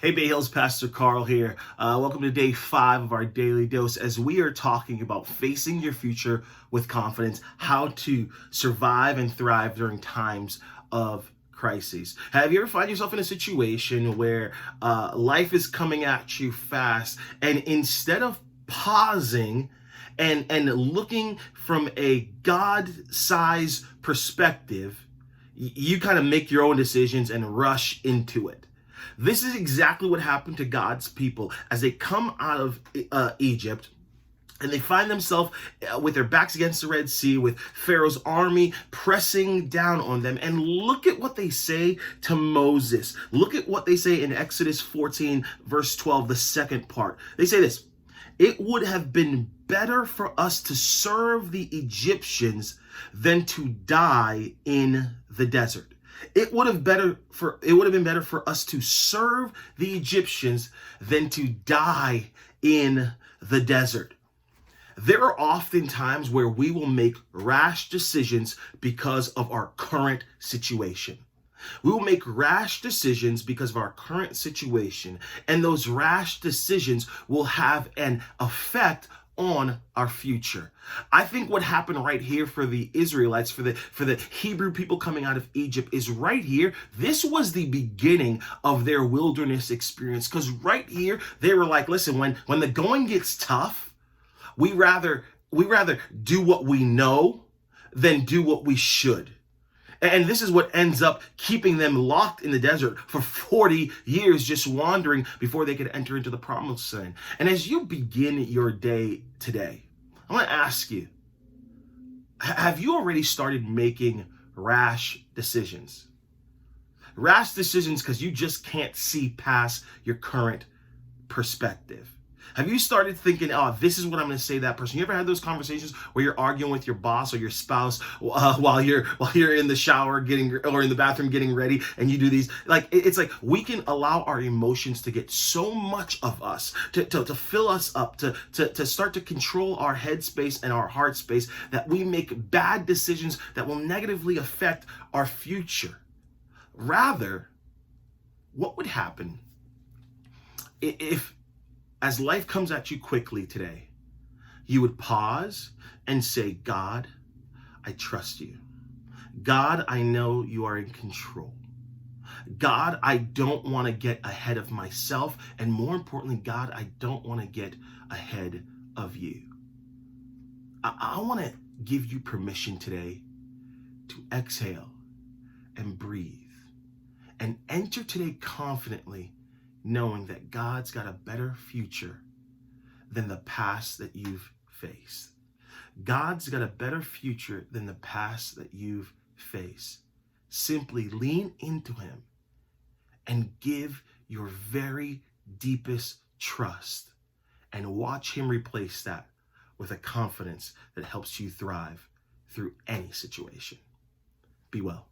Hey Bay Hills, Pastor Carl here. Welcome to day 5 of our daily dose as we are talking about facing your future with confidence, how to survive and thrive during times of crises. Have you ever find yourself in a situation where life is coming at you fast, and instead of pausing and looking from a God-sized perspective, you kind of make your own decisions and rush into it? This is exactly what happened to God's people as they come out of Egypt, and they find themselves with their backs against the Red Sea, with Pharaoh's army pressing down on them. And look at what they say to Moses. Look at what they say in Exodus 14, verse 12, the second part. They say this: "It would have been better for us to serve the Egyptians than to die in the desert." It would have been better for us to serve the Egyptians than to die in the desert. There are often times where we will make rash decisions because of our current situation. We will make rash decisions because of our current situation, and those rash decisions will have an effect on our future. I think what happened right here for the Israelites, for the Hebrew people coming out of Egypt, is right here. This was the beginning of their wilderness experience, because right here they were like, listen, when the going gets tough, we rather do what we know than do what we should. And this is what ends up keeping them locked in the desert for 40 years, just wandering before they could enter into the promised land. And as you begin your day today, I want to ask you, have you already started making rash decisions? Rash decisions because you just can't see past your current perspective. Have you started thinking, oh, this is what I'm going to say to that person? You ever had those conversations where you're arguing with your boss or your spouse while you're in the shower or in the bathroom getting ready, and you do these? It's like we can allow our emotions to get so much of us, to fill us up, to start to control our headspace and our heart space, that we make bad decisions that will negatively affect our future. Rather, what would happen if, as life comes at you quickly today, you would pause and say, God, I trust you. God, I know you are in control. God, I don't want to get ahead of myself. And more importantly, God, I don't want to get ahead of you. I want to give you permission today to exhale and breathe and enter today confidently, knowing that God's got a better future than the past that you've faced. God's got a better future than the past that you've faced. Simply lean into him and give your very deepest trust, and watch him replace that with a confidence that helps you thrive through any situation. Be well.